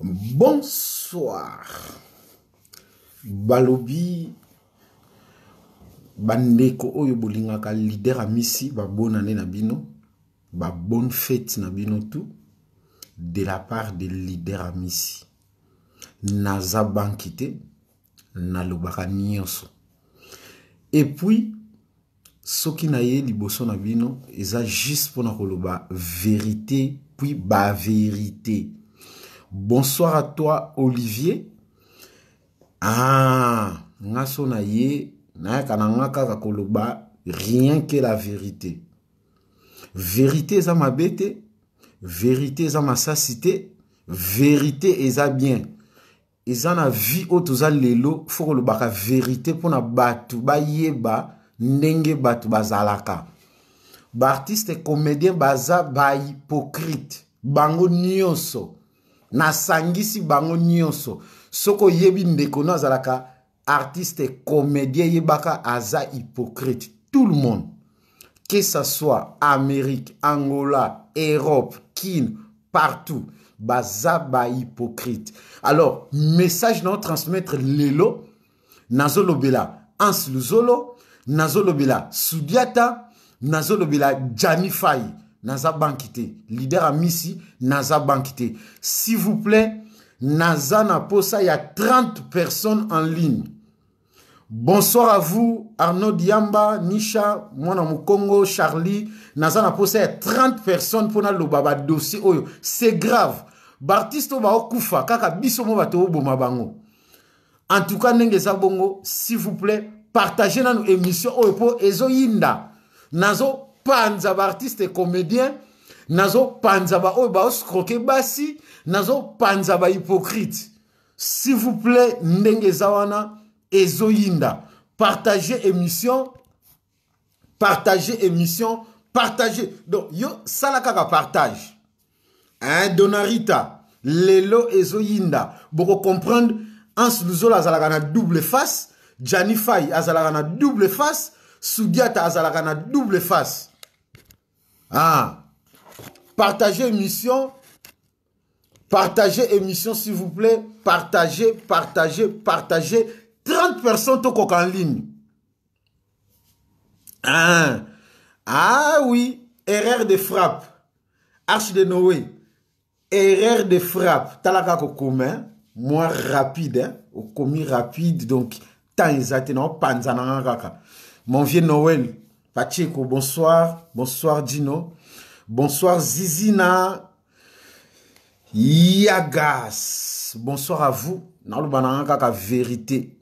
Bonsoir. Balobi bandeko oyo bolingaka leader à Misi ba bonne année na bino, ba bonne fête na bino tout de la part de leader à Misi. Naza bankite na lobaka nyonso. Et puis soki na ye liboso na bino eza juste pour na koloba vérité puis ba vérité. Bonsoir à toi Olivier. Ah, ngaso na ye na kananga kaka koloba rien que la vérité. Vérité eza mabete, vérité eza masasité, vérité eza bien. Eza na vie o toza lelo faut koloba ka vérité pona batu ba yeba ndenge batu bazalaka. Ba artiste comédien baza ba hypocrite. Bango nyonso na sangisi bango nyonso. Soko yebi ndeko na zalaka artiste comédien yebaka aza hypocrite. Tout le monde, que ce soit Amérique, Angola, Europe, Kin, partout, baza ba hypocrite. Alors, message non transmettre lelo, nazolobela Ans Luzolo, nazolobela Sudiata, nazolobela Janifai, naza bankite, leader à Misi, naza bankite. S'il vous plaît, naza na posa, il y a 30 personnes en ligne. Bonsoir à vous, Arnaud Diamba, Nisha, Mwana Mukongo, Charlie. Naza na posa, il y a 30 personnes pour na lobaba dossier. Oyo, c'est grave. Bartiste ba okufa, kaka biso mo bato boma bango. En tout cas, nengeza bongo, s'il vous plaît, partagez dans nos émissions oyo po ezo yinda. Nazo panza ba artiste et comédien, nazo panza ba oyo ba oscroquer basi, nazo panza ba hypocrite. S'il vous plaît, ndengeza wana ezo yinda. Partagez émission, partagez émission, partagez. Donc yo salaka partage. Hein, Donarita, Lelo ezo yinda. Boko comprendre, Ans Luzolo azalaka na double face, Janifai azalaka na double face, Sudiata azalaka na double face. Ah, partagez émission s'il vous plaît, partagez, partagez, partagez. 30 personnes to en ligne. Ah oui, erreur de frappe. Arche de Noé. Erreur de frappe. Talaka ko commun, moins rapide, hein, au commis rapide, donc temps exact, non, panzana kaka. Mon vieux Noël, Pacheco, bonsoir, bonsoir Dino, bonsoir Zizina, Yagas, bonsoir à vous, Nalubananga kaka vérité.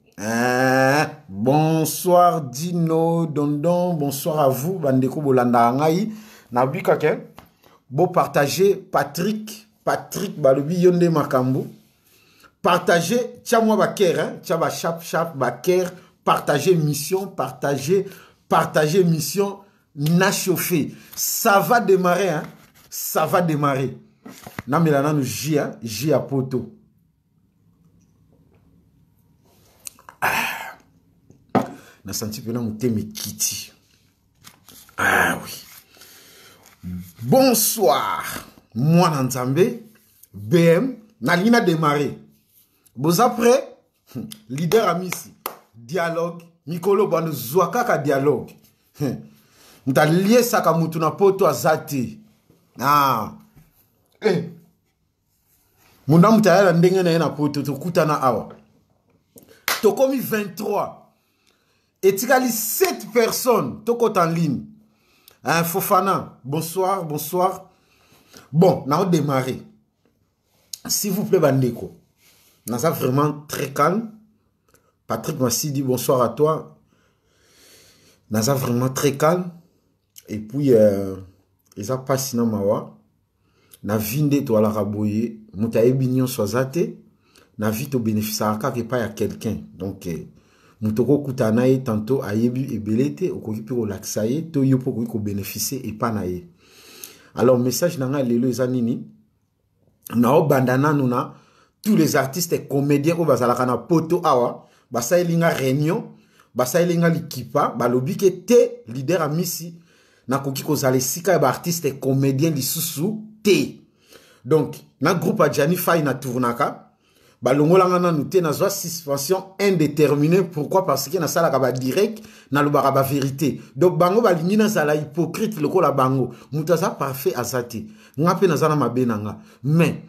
Bonsoir Dino, Dondon, bonsoir à vous, Bandeko Bolanda Ngai, Nabika Ken, bon partagez, Patrick Balobi Yonde Makambu, partagez, Tchamwa Baker, hein, Tchaba Chap Baker, partagez mission, partagez mission, n'a chauffé. Ça va démarrer, hein, ça va démarrer. Namelana nous J, hein, J à poto. Na senti pena muteme kiti. Ah oui. Bonsoir. Moi Nzambe, BM, Nalina démarré. Vous après, leader à Misi, dialogue, Mikolo Bano Zouakaka dialogue. M'ta lié saka mutuna poto azate. Ah. Munda mutayala ndenge na poto to kutana awa. Tokomi 23. Et tu as 7 personnes, tout en ligne. Hein, Fofana, bonsoir, bonsoir. Bon, nous avons démarré. S'il vous plaît, Bandeko. Nous sommes vraiment très calme. Patrick Massi dit bonsoir à toi. Nous sommes vraiment très calme. Et puis, ils ont passé dans mawa. Na vinde to ala raboye. Mouta ebinyon soazate. Na vite au bénéfice à pas à quelqu'un. Donc, Moutoko Koutanae, tantôt ayebi ebelete, okokipi relaxaye, to yopo ko bénéficier et pas nae. Alors, message nanga lelo ezanini, nao bandana nuna, tous les artistes et comédiens au bazalaka na poto awa, basa elinga réunion, basa elinga likipa, balobi ke te leader à Misi, na koki kozale sika ba artiste et comédien lisusu te. Donc, na groupe à Gianni Faye na tournaka. Balongolanga na nous te na zwa suspension indéterminée. Pourquoi? Parce que na sala kaba direct na lobaka ba vérité. Donc bango balingi na sala hypocrite lokola bango. Mutaza parfait azati. Ngape na zana mabenanga. Mais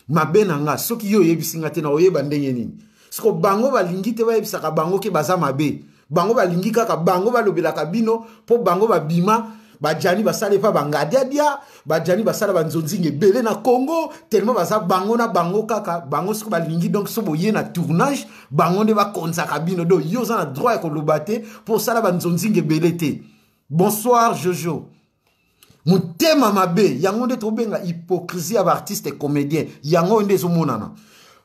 mabenanga soki yo yebisinga te na oyeba ndenge nini. Siko bango balingi te ba yebisaka bango ke baza mabe. Bango balingi kaka bango balobelaka bino po bango babima Bajani basale pa bangadiadia, bajani basala banzonzinge belé na Congo, tellement basa bango na bango kaka, bango siko balingi donc sobo ye na tournage, bango de ba konzaka bino do yo za na droit ko lobate pour sala banzonzinge belé te. Bonsoir Jojo. Mutema mabe, yango de tobenga hypocrisie à artiste et comédien, yango nde zo monana.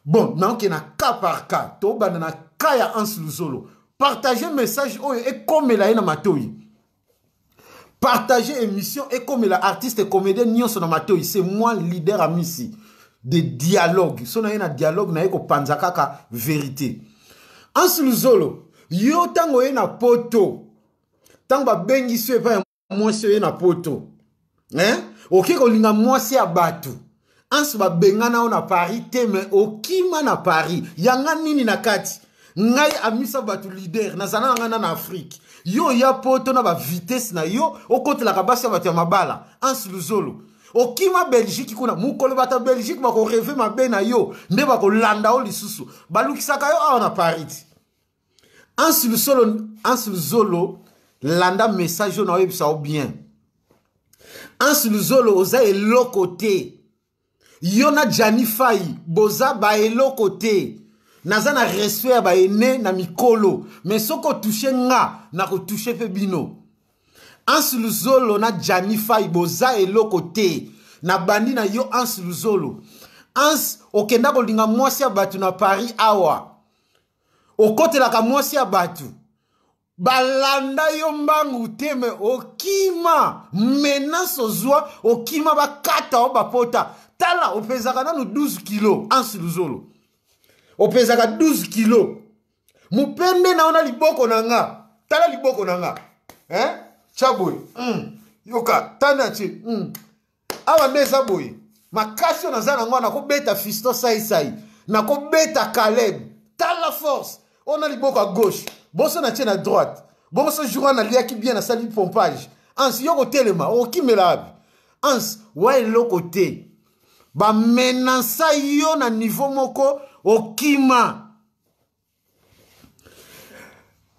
Bon, nanke na cas par cas, to banana kaya Hans Luzolo. Partagez message oyo et comme la na matoi. Partager émission et comme l'artiste et comédien Nyon Sonomatoi, c'est moi leader à Missi de dialogue. Si on a un dialogue, na eko panzakaka vérité. Hans Luzolo, yo tango na poto, tango ba bengi se pa moi se na poto. Hein? Ok ko linga moi se abatu. Hans ba bengana on a Paris te mais okima na Paris. Yanga nini na kati. Ngai amisa batu leader na zana ngana na Afrique. Yo ya poto na ba vitesse na yo okote la kabasi ya batu ya mabala. Hans Luzolo. Okima Belgique kuna mukolo bata Belgique bako rêver mabe na yo nde bako landa o lisusu. Balukisaka yo a na Paris. Hans Luzolo landa message na webisa o bien. Hans Luzolo oza eloko te. Yo na Gianni Faye boza ba eloko te. Naza na respect ba ene na mikolo mais soko toucher nga na ko toucher pe bino. Hans Luzolo na Gianni Faye boza eloko te na bandi na yo Hans Luzolo. Hans okenda ko linga mwasi ya batu na Paris awa. Okotela ka mwasi ya batu. Balanda yo mbangu teme okima menace ozwa okima bakata o bapota. Tala opezaka nanu 12 kilo Hans Luzolo. Opezaka 12 kilos. Mupende na ona liboko nanga. Tala liboko nanga. Hein? Chaboy. Yoka. Tanachi. Awa meza boy. Makasio na zana ngwa na ko beta Fisto sai. Na ko beta Caleb. Tala force. Ona liboko à gauche. Boso na tienne à droite. Boso jouera na lia ki bien na sali pompage. Ans yoko telema. Oki melabi. Ans wa eloko te. Ba menansa yo na niveau moko. Okima.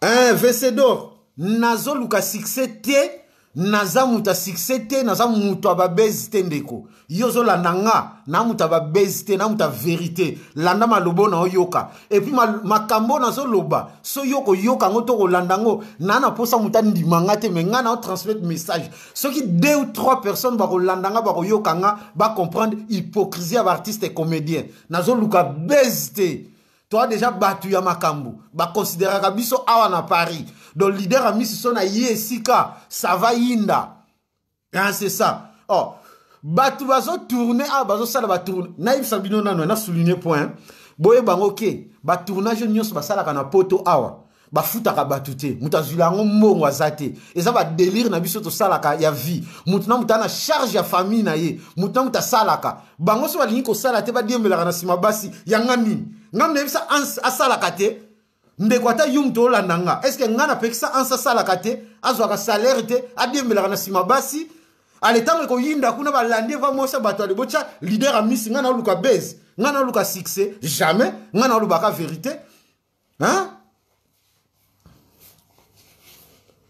Vencedor. Nazo luka succès te. Naza muta succès te. Naza muta babezi te ndeko. Yozo landanga. Na muta babezi te. Na muta vérité. Landa malobo na oyoka. Et puis makambo nazo loba. So yoko yoka ngoto ko landango. Nana posa muta ndimanga te. Mais nga na transmettre message. So qui 2 ou 3 personnes bako landanga bako yoka nga. Ba comprendre hypocrisie à artiste et comédien. Nazo luka bezi te. Toi déjà battu ya makambo. Ba considérer kabiso awa na Paris. Donc leader a mis son na yesika. Ça va yinda. Hein, c'est ça. Oh. Batu bazo tourner ah bazo sala ba tourner. Naïf Sabino nano na souligner point. Boye bango ke. Ba tournage nyos ba sala kana poto awa. Ba futaka batute. Mutazula ngo mbongo azate. Eza ba délire na biso to salaka ya vie. Mutuna mutana charge ya famille na ye. Mutuna muta salaka. Bango so balingi ko sala te ba diembela na sima basi ya ngami. Ngamne bisa asalaka te. Ndeko ata yum to landanga. Est-ce que ngana pekisa ansa salaka te? Azwa ka salaire te adiembela na sima basi. Ale tango ko yinda kuna balande va mosa bato ale bocha leader a misi ngana luka base. Ngana luka succès. Jamais. Ngana luka vérité. Hein?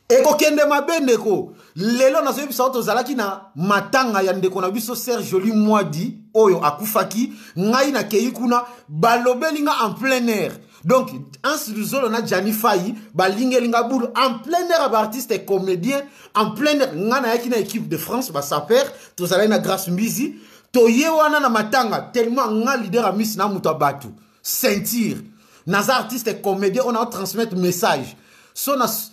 Eko kende mabende ko lelo na zoyebi saoto zalaki na matanga ya ndeko na biso Serge Joly Mwadi oyo akufaki ngai na kei kuna balobelinga en plein air. Donc Hans Luzolo na Gianni Faye balingelinga bulu en plein air ba artiste et comédien en plein air ngana yaki na équipe de France ba saper to zalai na Grâce Mbizi to yewana na matanga tellement nga leader a mis na muta batu sentir naza artiste et comédien on a transmettre message.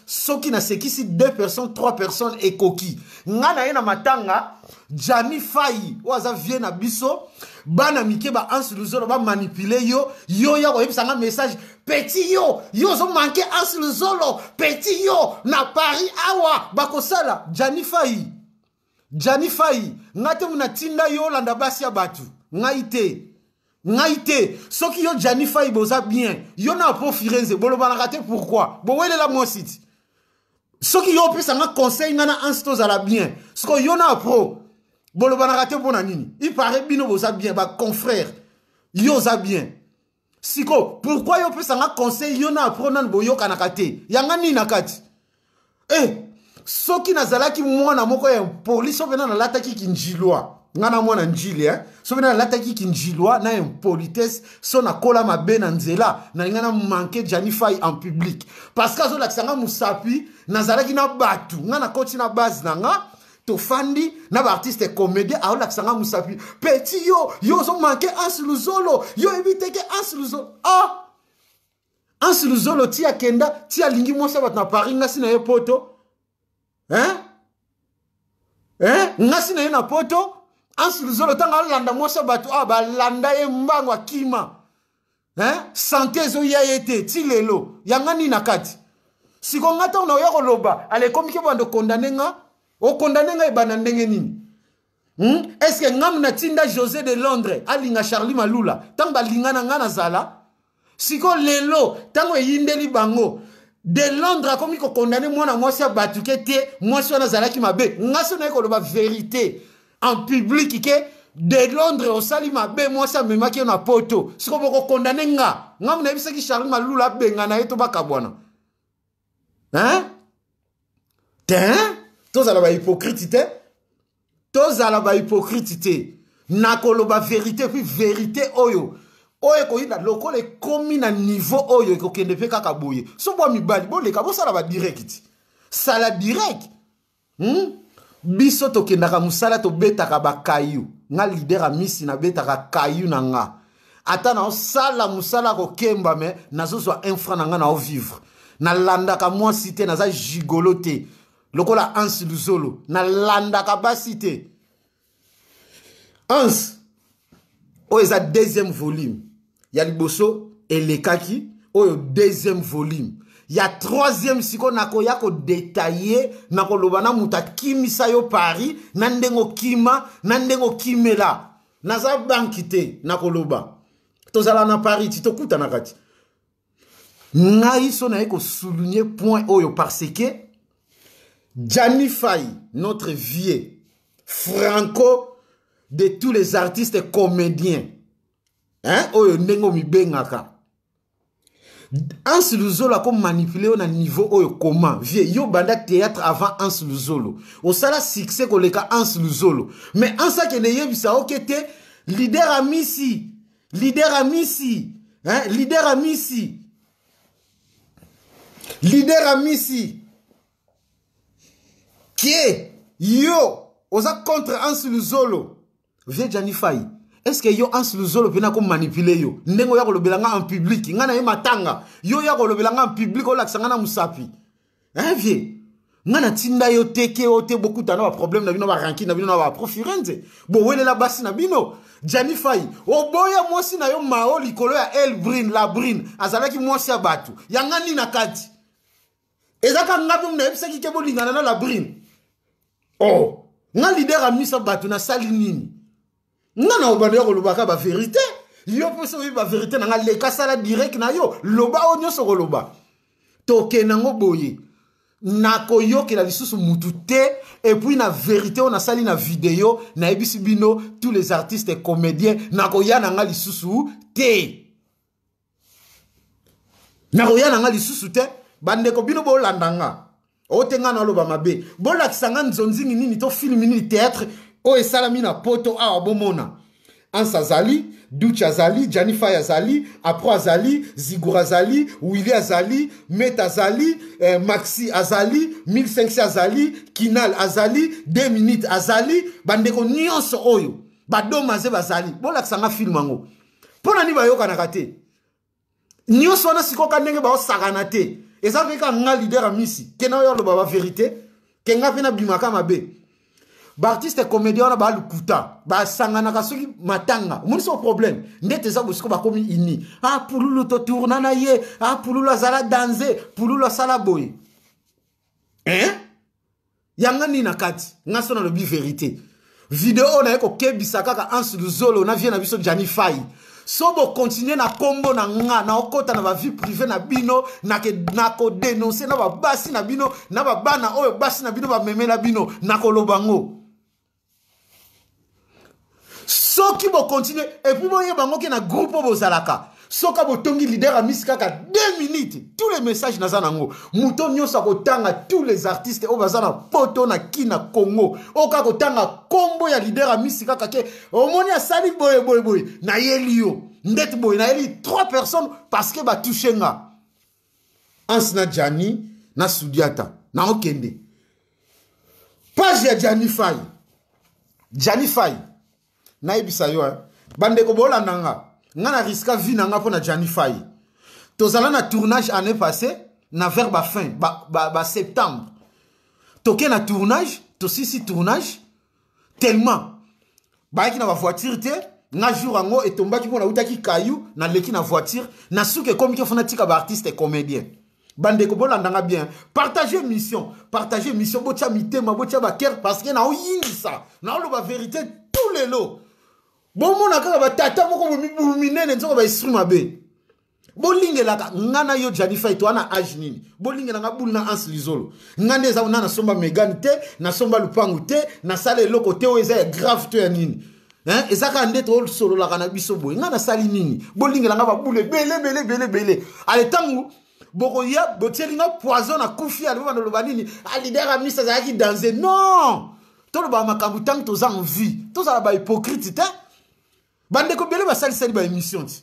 Soki na sekisi 2 personnes, 3 personnes et koki. Ngana na matanga, Gianni Faye, waza vient na biso, bana mike ba Hans Luzolo ba manipuler yo ya ko yebisa nga message, petit yo zo manqué Hans Luzolo, petit yo na Paris awa, bako sala Gianni Faye, ngate muna tinda yo landa basi ya batu. ngaite ngaite soki yo Jani Faye boza bien yo na po Firenze bolo bana raté pourquoi bo wele la moi site soki yo pesa nga conseil ngana anstos à la bien soko yo na pro bolo bana raté pona nini il paraît bino boza bien ba confrère yo za bien siko pourquoi yo pesa nga conseil yo na pro nan boyo kanaka te yanga nini nakati soki nazalaki mwana moko ya police ovena na lataki kinjilwa ngana mwana njili so vena na lataki kinjilwa na impolitesse so na kola mabe na nzela na ngana manquer Jani Faye en public parce que azo laksanga musapi nazalaki na batu ngana koti na base na nga to fandi na ba artiste comédien azo laksanga musapi petit yo so manquer Anse Luzolo yo éviter que Anse Luzolo Anse Luzolo tia kenda tia lingi mosa bat na Paris ngasi na ye poto ngasi na ye na poto Anse Luzolo tanga landa mosa batu ba landa ye mbango akima santé zo ya yete ti lelo yanga ni nakati siko ngata na yo koloba ale komike bando condamner nga o condamner nga ebana ndenge nini est-ce que ngam na tinda José de Londres alinga Charlie Malula tanga lingana nga na zala siko lelo tango yindeli bango de Londres comme ko condamner mwana mwasi ya batuke te mwasi wana zalaki mabe ngaso na ko loba vérité en public que de Londres au sali mabe mwasi memaki na poto siko boko condamner nga ngam na bisaki Charles Malula benga na yeto bakabwana tozala ba hypocrite te tozala ba hypocrite te nakoloba vérité puis vérité oyo ko yinda lokole komi na niveau oyo ko kende pe kaka boye so bo mibali bo leka bo sala ba direct sala direct biso to kenda ka musala to betaka ba kayu nga leader a misi na betaka kayu na nga ata na sala musala ko kemba me nazo so infra na nga na o vivre na landa ka moi cité na za gigoloté lokola Anse Luzolo na landa ka ba cité Anse o eza deuxième volume ya liboso elekaki oyo deuxième volume ya troisième siko nako ya ko détailler nako lobana muta kimisa yo Paris na ndengo kima na ndengo kimela naza bankite nako loba tozala na Paris titokuta na kati ngai so na ko souligner point oyo parce que Jani Faye notre vieux franco de tous les artistes comédiens oyo ndengo mi bengaka Anse Luzolo a comme manipulé au niveau oyo comment vie yo banda théâtre avant Anse Luzolo au sala succès ko leka Anse Luzolo mais en ça que ne yebisa okete leader à Missy leader à Missy qui est yo oza contre Anse Luzolo vie Jani Faye. Est-ce que yo Anse Luzolo pena ko manipuler yo ndengo ya ko lobelanga en public ngana ye matanga yo ya ko lobelanga en public o laksanga na musapi vie ngana tinda yo teke o te beaucoup tana ba problème na bino ba ranking na bino na ba profirenze bo wele la basi na bino Jani Faye o boya mosi na yo mao likolo ya Elbrin la Brin azalaki mosi ya batu yanga ni na kati ezaka ngapi mna ebisaki ke bolingana na la Brin nga leader a misa batu na sali nini ngana obande ko lobaka ba vérité yo peso ba vérité na nga leka sala direct na yo loba onyo so loba toke nango boye nako yo ke la lisusu mutu te et puis na vérité on a sali na vidéo na ebisi bino tous les artistes et comédiens nako ya na nga lisusu te nako ya na nga lisusu te bande ko bino bo landanga o tenga na loba mabe bo la kisanga nzonzingi nini to film nini théâtre o esalami na poto awa bomona Anse azali Duch azali Jani Faye azali Apro azali Zigura azali Willy azali Met azali Maxi azali 1500 azali Kinal azali 2 minutes azali bandeko nyonso oyo badomaze bazali bola kisanga film ango pona ni bayoka na kate nyonso na sikoka ndenge ba osakana te eza veka nga leader a misi kena yo lo ba vérité kenga pena bimaka mabe ba artiste comédien na ba lukuta ba sangana ka soki matanga moni so problème ndete za bosiko ba komi ini pululu to tourna na ye pululu azala danser pululu sala boy yanga ni na kati nga so na lo bi vérité Vidéo na eko kebisa kaka Anse Luzolo na vie na biso Jani Fai. So bo continuer na kombo na nga na okota na ba vie privée na bino na ko dénoncer na ba basi na bino na ba bana oyo basi na bino ba memela bino na ko lobango. So ki bo continuer et puis bo yebango ki na groupe bo zalaka. So ka bo tongi leader a misika ka 2 minutes tous les messages na zanango. Mouton nyosa ko tanga tous les artistes o bazana poto na kina Congo. O ka ko tanga kombo ya leader a misika ka ke o moni a sali boy na yelio. Ndet boy na yeli 3 personnes parce que ba touché nga. Anse na Jani na Sudiata na okende. Page ya Jani Fai. Jani Fai. Na ebisa yo bande ko bola nanga. Nga na riska vie nanga po na Jani Fai. Tozala na tournage année passée na vers ba fin ba septembre. Toke na tournage, to si tournage tellement ba ki na ba voiture te nga jour ango etomba ki pona utaki kayu na leki na voiture na suke comme ki fona tika ba artiste et comédien. Bande ko bolandanga bien. Partagez mission botia mitema botia ba cœur parce que na oyingi ça. Na lo ba vérité tous les lots. Bon mona kaka ba tata moko minene nzoko ba esprit mabe. Bolingela ngana yo Jani Fai to ana age nini. Bolingela nga bulu na Anse Luzolo. Ngane za na somba Megan te, na somba lupangu te, na sale loko te o eza grave to ya nini. Hein? Ezaka ndeto ol solo la kana biso boy. Ngana sali nini. Bolingela nga ba bule bele. Ale tangu boko ya botelinga poison na kufi ale ba no loba nini. A leader a misa za ki danser. Non. To lo ba makambu tangu to za envie. To za ba hypocrite te. Bande ko bele ba sali ba émission ti.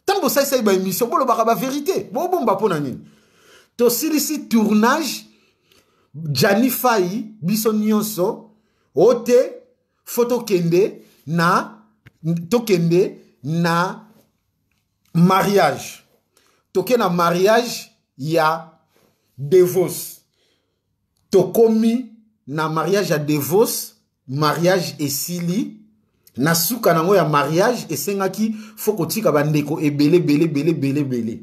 Tant que ça c'est ba émission bo lo ba vérité. Bo bomba pona nini. To silisi tournage Jani Fai biso nyonso ote photo kende na mariage. Toke na mariage ya Devos. Tokomi na mariage ya Devos, mariage esili. Na suka nango ya mariage esengaki foko tika bandeko ebele.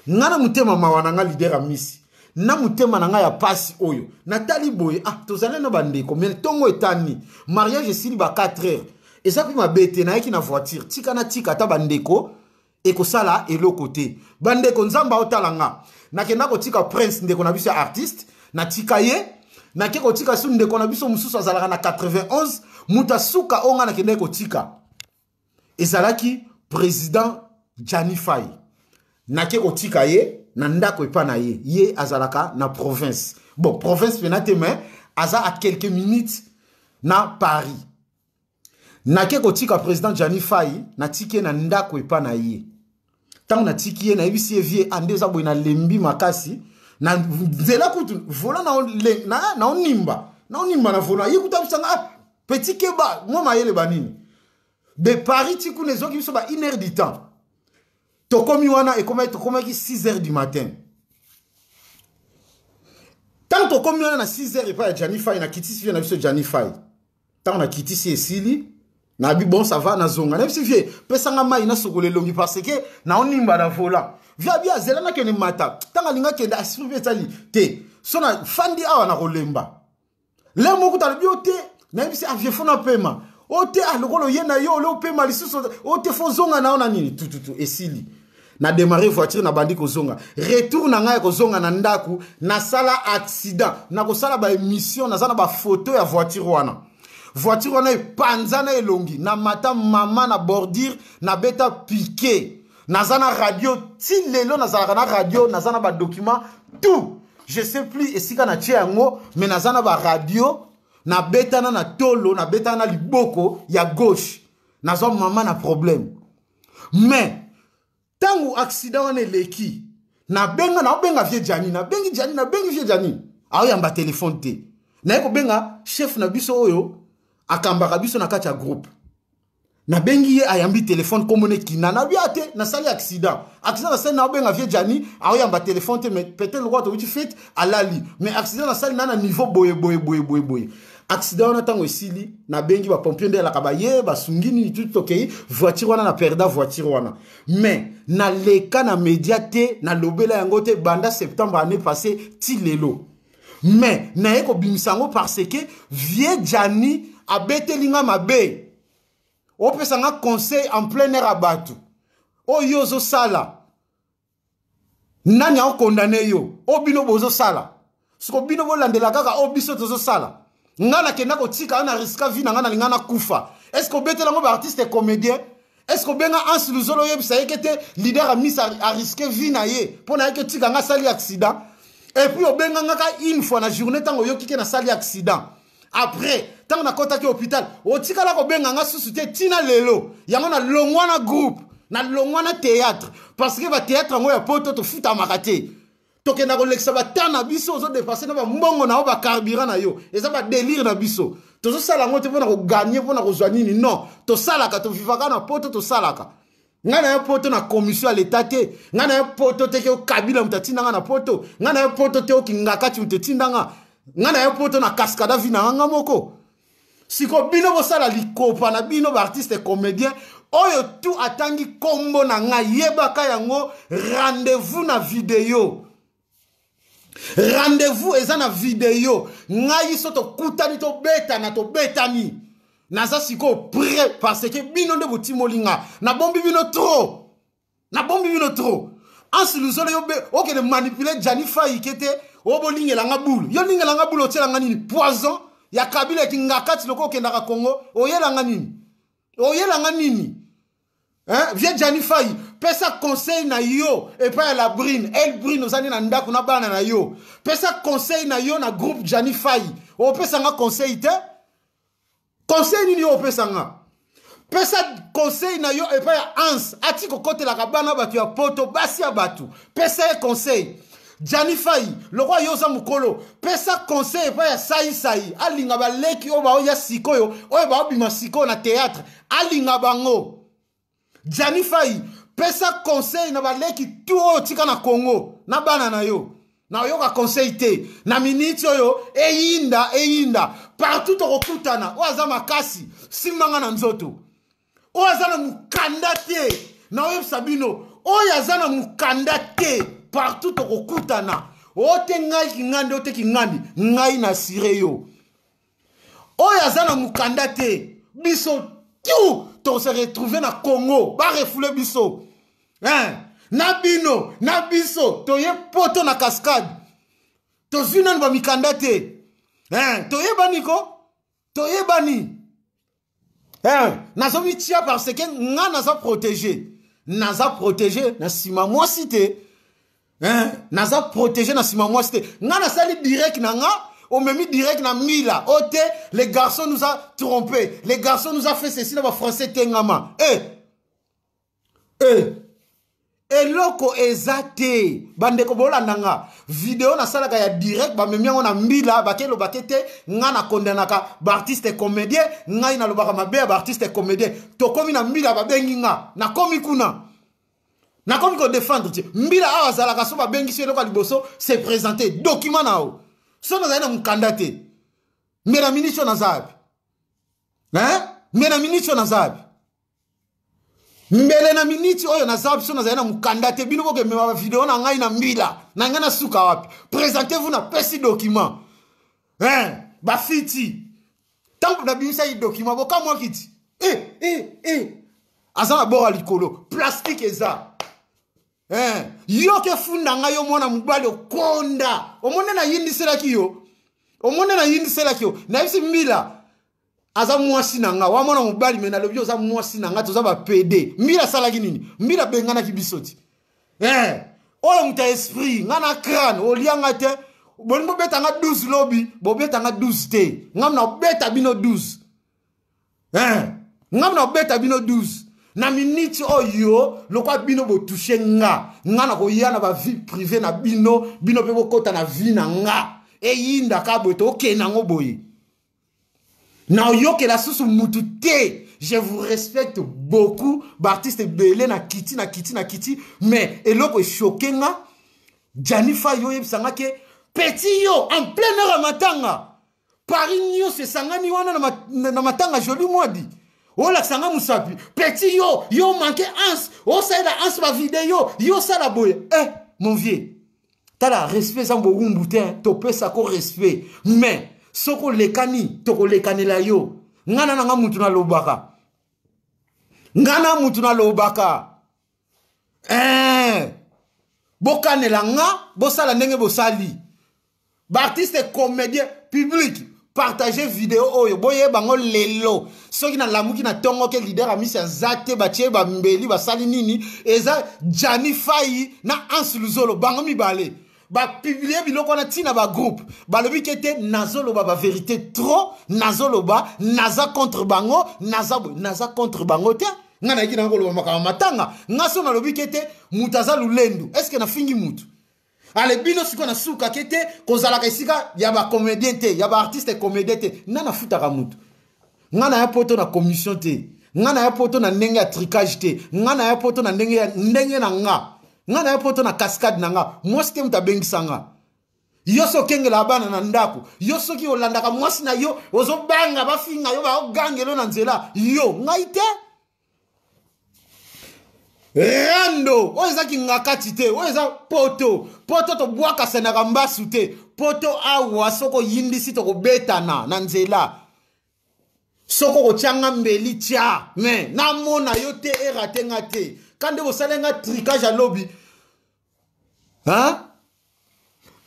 Ngana mutema mawana nga leader a misi. Na mutema nanga ya pasi oyo. Natali boye tozane na bandeko mais tongo etani. Mariage esili ba 4 heures. Eza pi mabete na yeki na voiture. Tika ta bandeko ekosala eloko te. Bandeko nzamba otalanga. Nakenda ko tika prince ndeko na biso artiste na tika ye. Na ke kotika su ndeko na biso mususu azalaka na 91 muta suka onga na kende kotika ezalaki président Jani Fai na ke kotika ye na ndako epa na ye azalaka na province bon province penate mais aza à quelques minutes na Paris na ke kotika président Jani Fai na tike na ndako epa na ye tant na tiki ye na ebisi ye vie andeza boy na lembi makasi na nzela kutu vola na onimba na vola yikuta bisanga petit keba ngoma yele banini de Paris tiku nezo ki biso ba 1 heure du temps to komi wana e koma ki 6 heures du matin tant to komi wana na 6 heures e pa Jani Fai na kitisi vie na biso Jani Fai tant na kitisi esili na bi bon ça va na zonga na biso vie pesanga mai na sokole longi parce que na onimba na vola via bia zela na kene mata tanga linga kende asifube tali te sona fandi awa na kolemba le moko ta bio te na bisi avie fona pema o te alokolo yena yo le pema lisusu o te fo zonga na ona nini tututu esili na démarrer voiture na bandi ko zonga retour na nga ko zonga na ndaku na sala accident na ko sala ba émission na zana ba photo ya voiture wana panzana elongi na mata mama na bordure na beta piqué. Nazana radio, ti lelo nazana radio, nazana ba document, tout. Je sais plus esika na tiango, mais nazana ba radio, na betana na tolo, na betana liboko, ya gauche. Nazon maman na problème. Mais, tangu accident wane leki, na benga vie Jani, na bengi vie Jani. Aoya mba téléphone te. Na eko benga chef na biso oyo, akambaka biso na kati ya groupe. Na bengi ye ayambi téléphone komone kina na biate na sali accident na sali na benga vie Jani aoyamba téléphone te mais peut-être le roi to fait alali mais accident na sali na niveau boye accident na tango esili na bengi ba pompier ndela ka ba ye ba sungini tout okay voiture wana na perda voiture wana mais na leka na médiaté na lobela yango te banda septembre année passée ti lelo mais na eko bimisango parce que vie Jani abetelinga mabe opesanga conseil en plein air abatu oyo zo sala nani a condamné yo obino bozo sala siko bino bolandela kaka obiso tozo sala ngana kenda ko tika na riska vie na ngana lingana kufa est-ce que betelango ba artiste et comédien est-ce que benga Ans Luzolo yebisa yekete leader a mis à risquer vie na ye pona yeke tika nga sali accident et puis obenga ngaka une fois na journée tango yo kike na sali accident après tango na kota ki hôpital o tika la ko benga nga susute tina lelo yango na longwana groupe na longwana théâtre parce que ba théâtre ngo ya poto to futa makate to kenda ko leksa ba tana biso zo dépasser na ba mbongo na ba carburant na yo eza ba délire na biso to zo sala ngo te pona ko gagner pona ko zwa nini non to salaka to vivaka na poto to salaka ngana ya poto na commission à l'état te ngana ya poto te ke kabila mutatinda nga na poto ngana ya poto te o kingakati mutatinda nga ngana ya poto na cascada vina nga moko siko bino bo sala likopa na bino ba artiste et comédien oyo tout atangi kombo na nga yebaka yango rendez-vous na vidéo rendez-vous eza na vidéo ngai so to kutani to betani naza siko prêt parce que bino nde botimolinga na bombi bino trop Ans Luzolo yo be oke de manipuler Jani Fayi kete obolingela nga bulu yo lingela nga bulu otela nga nini poison ya kabila ki ngakati loko kendaka Congo oyela nga nini hein viens Jani Fayi pesa conseil na yo et pas la brine elle brine ozali na ndako na bana na yo pesa conseil na yo na groupe Jani Fayi o pesa nga conseil te conseil nini yo pesa nga pesa conseil na yo et pas ya Ans ati ko kote la kabana batu ya poto basi ya batu pesa conseil Jani Fayi lokwa yo za mukolo pesa conseil et pas ya sai alinga ba leki o ba o ya sikoyo o ba obima sikoyo na théâtre alinga bango Jani Fayi pesa conseil na baleki tout tika na Congo na bana na yo na yo ka conseil te na minute yo eyinda partout to kokutana o azama kasi simanga na nzoto o azana mukanda te na yo sabino o yazana mukanda te partout to kokutana o te ngai kingande o te kingandi ngai na sire yo o yazana mukanda te biso tout to se retrouver na Congo ba refoule biso hein na bino na biso to ye poto na cascade to zina ba mikanda te hein to ye baniko to ye bani hein nazo mitia parce que nga naza protégé na sima moi cité hein naza protégé na sima moi cité nga na sali direct na nga on me mis direct na mila. Ote, les garçons nous a trompés. Les garçons nous a fait ceci dans le français tengama. Eloko ezate. Bandeko bola nanga. Vidéo na salaka ya direct. Ba memia on a mila. Bakelo bakete. Nga na kondanaka. Ba artiste et comédien. Nga ina lobaka mabe ba artiste et comédien. To komi na mila ba bengi nga. Na komi kuna. Na komi ko défendre. Mila awa zalaka so ba bengi si eloko liboso. Se présenter. Document na o. So na zaina mukandate. Mera ministre na zabi. Hein? Mera ministre na zabi. Mbele na miniti oyo na zabi so na zaina mukandate. Bino boke mewa video na ngai na mbila. Na ngai na suka wapi. Présentez-vous na pesi document. Hein? Bafiti. Tango na bimisa yi document. Boka mwa kiti. Azana bora likolo. Plastique eza. Yo ke funda nga yo mwana mubali okonda omone na yindi selaki yo na bisi mbila aza mwasi na nga wa mwana mubali mena lobi oza mwasi na nga toza ba PD mbila salaki nini mbila bengana kibisoti oyo muta esprit nga na crâne olianga te bongo beta nga 12 lobi bo beta nga 12 te ngamna beta bino 12 ngamna beta bino 12 na minute oyo lokwa bino bo toucher nga na ko yana ba vie privée na bino pe bokota na vie na nga eyinda ka boto okena ngo boye na yoke la susu mutu te. Je vous respecte beaucoup Baptiste belé na kiti mais eloko choqué nga Jani Fayi yo yebisanga ke petit yo en plein air matanga Paris nyo se sangani wana na matanga joli mwadi. Oh la sanga musapi. Petit yo manqué ans. Oh ça la ans ma vidéo. Yo ça la boye. Mon vieux. T'as la respect sans beaucoup boutin. To pe sa ko respect. Mais soko lekani to ko lekani la yo. ngana nanga mutu na lobaka. Ngana mutu na lobaka. Bokanela nga, bosala ndenge bosali. Ba artiste comédien public, partager vidéo oyo, boye bango lelo. Soki na lamuki na tongo ke leader amisi ya zate, bache, ba mbeli, basali nini, eza Jani Fayi na Ans Luzolo, bango mibale. Ba publier biloko na tina ba groupe. Ba lobi kete nazolo ba vérité trop, nazolo ba, naza contre bango, naza contre bango te. Nga na yiki na ngolo makama matanga. Nga so na lobi kete mutaza lulendu. Est-ce que na fingi mutu? Ale bino siko na suka kete kozala kaisika ya ba comédien te, ya ba artiste comédien te. Nga na futaka mutu. Nga na ya poto na commission te. Nga na ya poto na ndenge ya tricage te. Nga na ya poto na ndenge na nga. Nga na ya poto na cascade na nga. Mwasi te mutabengisa nga. Yoso kenge la bana na ndako. Yoso ki olandaka mwasi na yo. Ozo banga bafinga yo ba ogangelo na nzela. Yo, nga ite? Rando, oza ki ngakati te, oza poto to bwaka senaka mbasu te, poto awa soko yindisi to betana na nzela. Soko ko changa mbeli tia, mais na mona yo te erate nga te. Kande bo salenga tricage à lobby. Hein?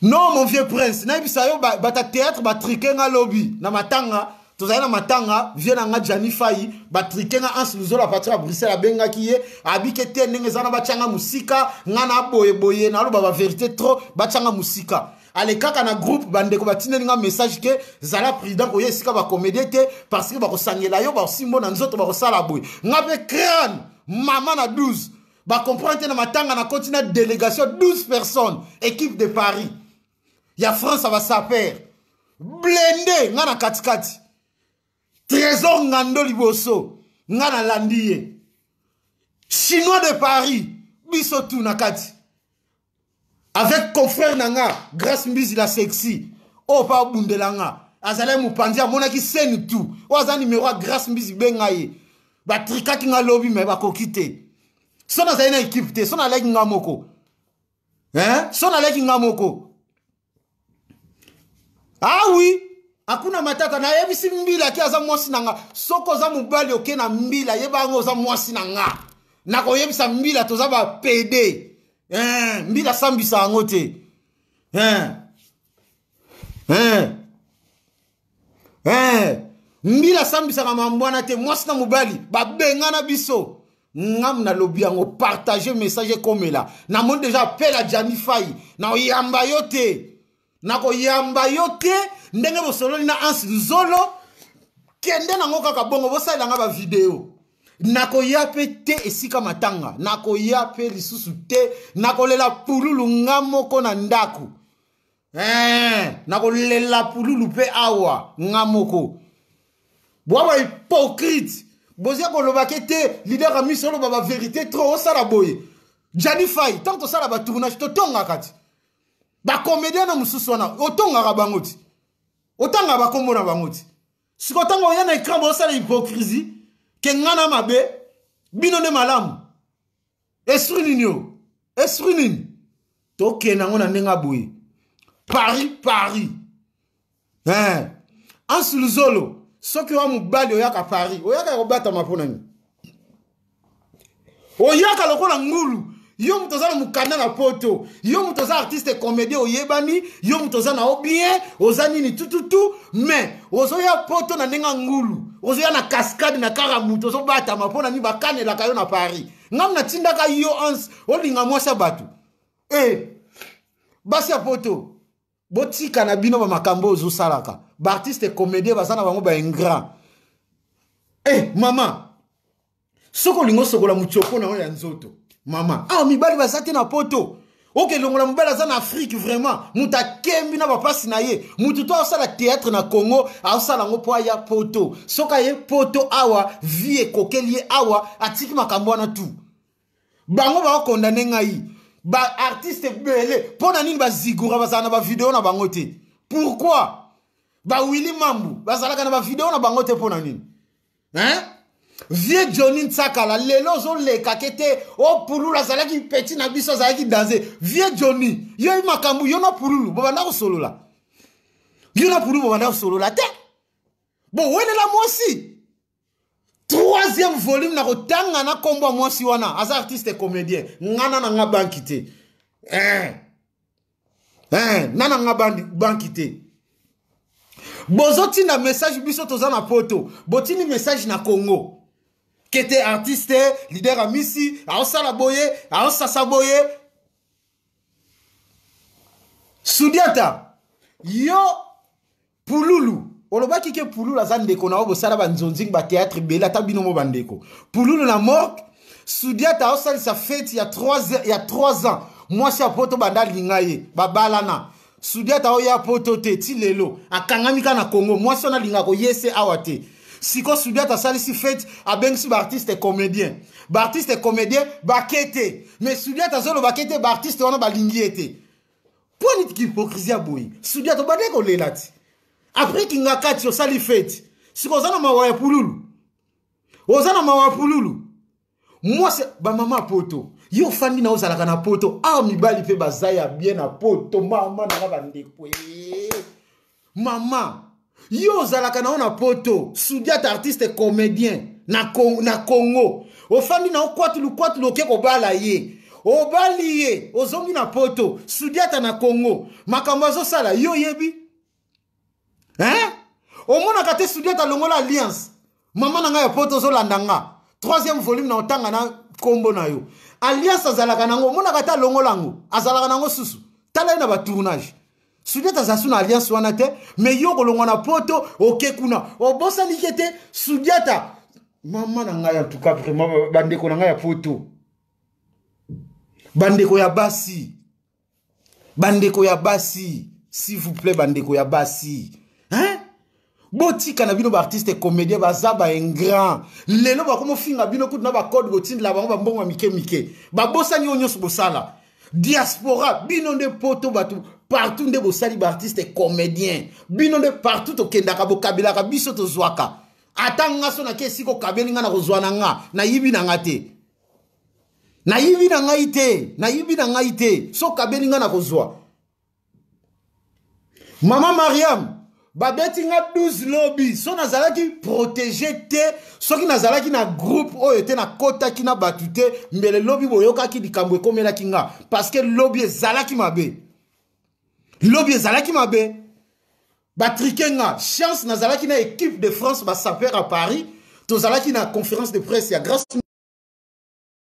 Non mon vieux prince, na ibisa yo bata théâtre ba triquer nga lobby na matanga. Tozali na matanga vient nga Jani Fayi ba triquer nga Ans Luzolo a partir à Bruxelles benga kiye abike te ndenge zana ba changa musika nga na boye na lo ba vérité trop ba changa musika ale kaka na groupe bandeko batine nga message ke zala président ko yesika ba comédie te parce que ba ko sangela yo ba simbo na nzoto ba ko sala boye nga pe crâne maman na 12 ba comprendre na matanga na continent délégation 12 personnes équipe de Paris ya France va saper blindé nga na katikati Trésor Ngando Liboso, Ngana Landiye. Chinois de Paris, Bisotou Nakati. Avec confrère Nanga, Grâce Mbizi la sexy. Oh, pas Bundelanga. Azalé Moupandia, monaki sen tout. Oza numéro Grâce Mbizi Bengaye. Ba trika ki nga lobby, mais ba kokite. Son a zaina équipe te, son a leki nga moko. Hein? Son a leki nga moko. Ah oui! Akuna matata na yebisi mbila ki aza mwasi nanga soko za mubali oke na mbila yeba ngo za mwasi nanga nako yebisa mbila toza ba PD mbila sambisa ngote mbila sambisa kama mbwana te mwasi na mubali ba bengana biso ngam na lobi yango partager message comme là na mon déjà appel à Jani Fayi na yamba yote nako yamba yote ndenge bosolo na Ans Luzolo kende na ngoka kabongo bosala nga ba video nako yape te esika matanga nako yape lisusu te nako lela pululu ngamoko na ndako nako lela pululu pe awa ngamoko bwa hypocrite bozia ko lobake te leader ami solo ba vérité trop osala boye Jani Fayi tant to sala ba tournage to tonga kati ba comédien na mususu na otonga ka bangoti otanga ba kombo na bangoti siko tango yana écran bo sala hypocrisie ke ngana mabe bino ne malamu esprit nini to ke nango na ndenga boye Paris Ans Luzolo soki wa mubali oyaka Paris oyaka kobata mapona ni oyaka lokola ngulu yo mutozana mukanda na poto yo mutoza artiste comédien oyebani yo mutoza na obien ozani ni tututu mais ozoya poto na nenga ngulu ozoya na cascade na karamuto ozo bata mapona ni bakanela kayo na Paris ngam na tindaka yo Ans olinga mwasa batu basi ya poto botika na bino ba makambo ozo salaka ba artiste comédien bazana bango ba ingrat mama soko lingo sokola muchoko na ya nzoto mama mibali bazate na poto oke longola mobali aza na Afrique vraiment muta kembi na bapasi na ye mutu to osala théâtre na Congo osala ngo po ya poto soka ye poto awa vie kokeli awa atiki makambo wana tu bango ba condamner ngai ba artiste belé pona nini ba zigura bazana ba vidéo na bango te pourquoi ba Willy Mambu bazalaka na ba vidéo na bango te pona nini Vieux Johnny Ntsakala lelo zo leka kete o pululu azalaki petit na biso azalaki danser Vieux Johnny yo makambu yo na pululu bobanda ko solola yo na pululu bobanda ko solola te bon wele la moi aussi troisième volume na kotanga na kombo mwasi wana aza artiste et comédien ngana na nga bankite nana nga bankite bozoti na message biso toza na poto botini message na Congo kete artiste leader a misi aosala boye aosasa boye Soudiata yo Pululu olobaki ke Pululu aza ndeko na obosala banzonzing ba théâtre bela tabino mo bandeko Pululu na mort Soudiata aosali sa fête il y a 3 ans moi c'est poto banda lingaye babalana Soudiata oya poto te ti lelo akangamika na Congo moi sona linga ko yese awate siko Soudiata sali si fête abengsi ba artiste et comédien bakete mais Soudiata zolo bakete ba artiste wana balingi ete point de hypocrisie boy Soudiata bade ko lelati après kinga kati osali fête siko zana mawa Pululu ozana mawa Pululu moi c'est ba mama poto yo fandi na ozalaka na poto mibali pe bazaya bien na poto mama na bandeko mama yo ozalaka na poto Soudiata artiste et comédien na Congo ofandi na kwatu loke ko bala ye obali ye ozongi na poto Soudiata na Congo makambo azosala yo yebi omona kate Soudiata longola alliance mama na nga ya poto zolandanga troisième volume na otanga na kombo na yo alliance azalaka nango omona kate longolango azalaka nango susu tala na ba tournage Soudiata zasu na alliance wana te mais yo kolongo na poto okekuna obosa likete Soudiata mama na nga ya tuka vraiment bandeko na nga ya poto bandeko ya basi s'il vous plaît bandeko ya basi botika na bino ba artiste et comédien bazaba ingrat lelo ba komo finga bino kutu na ba code botindi la bango ba mbongo mike ba bosa nyonyo so bosala diaspora bino de poto batu partout nde bosali ba artiste et comédien bino de partout to kendaka bo kabila ka biso to zwaka atanga so na kesi ko kabeli nga na kozwana nga na yibi na ngate na yibi na ngaite so kabeli nga na kozwa Mama Mariam babeti nga 12 lobby so nazalaki protéger te soki nazalaki na groupe oyo te na kota ki na batute mbele lobby boyoka ki likambo ekomela kinga parce que lobby ezalaki mabe batrike nga chance nazalaki na équipe de France ba saper à Paris tozalaki na conférence de presse ya grâce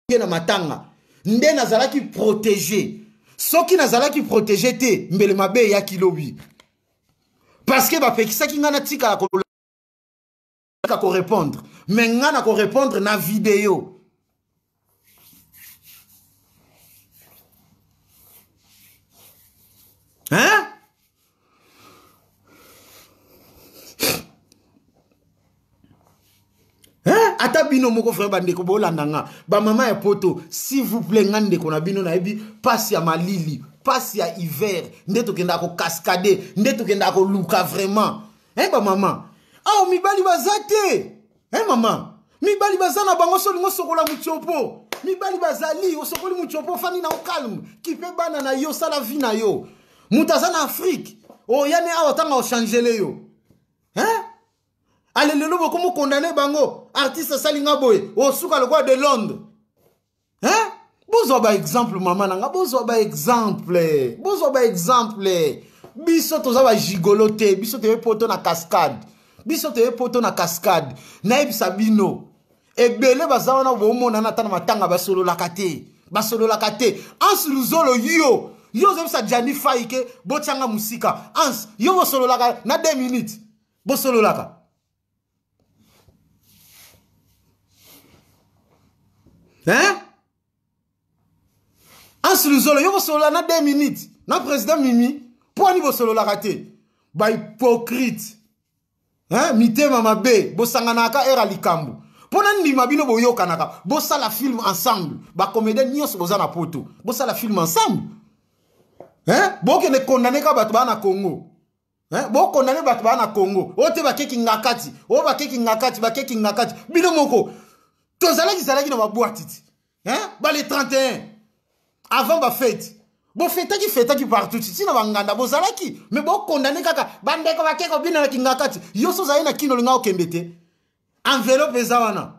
na matanga nde nazalaki protéger soki nazalaki protéger te mbele mabe ya ki lobby parce que bapekisaki nga na tika ko répondre mais nga na ko répondre na vidéo ata bino moko frère bandeko bolanda nga ba mama ya poto s'il vous plaît nga ndeko na bino na yebi passe ya malili passe ya hiver nde tokenda ko cascader nde tokenda ko luka vraiment ba mama mibali bazate mama mibali bazana bango solingo sokola mutiopo mibali bazali osokoli mutiopo fani na calme kipe bana na yo sala vie na yo mutazana Afrique yane awatanga o changer yo allez le lobo comme condamné bango artiste salinga boy suka le roi de Londres bozo ba exemple mama nanga bozo ba exemple biso toza ba gigoloté biso te poto na cascade na ebisa bino ebele bazawa na bomona na tana matanga basolo lakate ans luzolo yo zebisa Jani Faike bochanga musika ans yo bosolo laka na 2 minutes bosolo laka Ansuluzolo yo solo na 2 minutes na président Mimi pour ni solo la raté ba hypocrite mitema mabe bosanganaka era likambu pona ndima bino boyoka naka bosala film ensemble ba comédien nyos bozana poto bosala film ensemble boke ne condamné ka bato bana Congo bo condamné bato bana Congo ote bakeki ngakati bakeki ngakati bino moko tozalaki na baboatiti ba le 31 avant ba fête bo fête qui partout si na banganda bo zalaki mais bo condamné kaka bandeko bakeko bina na kingakati yo so zaina kino linga okembete enveloppe eza wana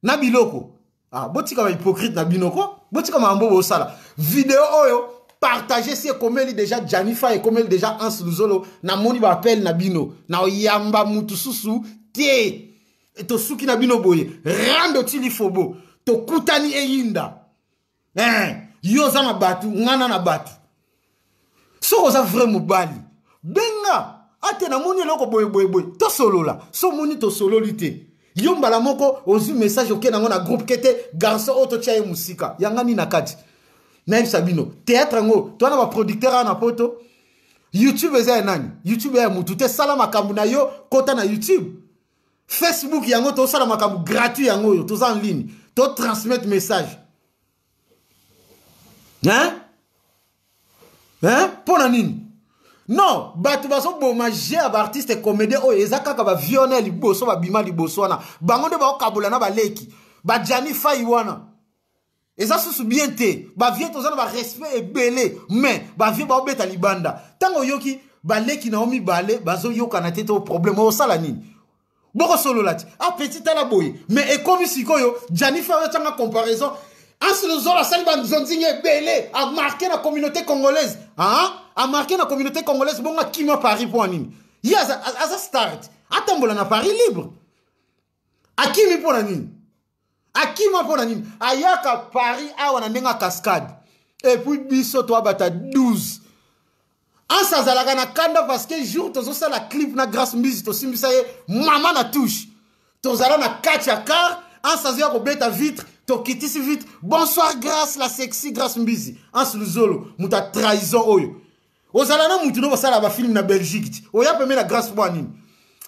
na biloko ah botika ba hypocrite na binoko botika mambo bosala vidéo oyo partager si ekomeli déjà Janifa ekomeli déjà Hans Luzolo na moni ba appel na bino na oyamba mutu susu tie to suki na bino boye rando tili fobo to kutani eyinda yo za na batu ngana na batu soko za vrai mobali benga ate na moni loko boye boye boye to solola so moni to sololite yo mbala moko ozu message oke nango na groupe kete garçon auto tia musika yangani na kati na sabino théâtre ngo to na ba producteur na poto YouTube eza nani YouTube ya mutu te sala makambu na yo kota na YouTube Facebook yango to sala makambu gratuit yango yo to en ligne to transmettre message pona nini non batu baso boma je ba artiste comédien o ezaka ka ba vionner liboso ba bima liboso wana bango de ba okabola na ba leki ba Janifa iwana eza susu bien te ba vie to zana ba respect ebele mais ba vie ba obeta libanda tango yoki ba leki na omi bale bazo yoka na tete o problème o sala nini boko solo lati a petit à la boye mais e comme sikoyo Janifa wa tanga comparaison Hans Luzolo sali ba nzonzinye ebele a marqué la communauté congolaise a marqué la communauté congolaise bonga kima Paris pour nini ya za start atambola na Paris libre akimi pour nini akima pour nini ayaka Paris awa na ndenga cascade et puis biso to abata 12 ansa zalaka na kanda parce que jour tozo sala clip na grâce musique to simbisa ye mama na touche to zala na kacha car ansa zia ko beta vitre to kitisi vite bonsoir grâce la sexy grâce musique Hans Luzolo muta trahison oyo ozala na mutu no basala ba film na Belgique oya peme na grâce pour nini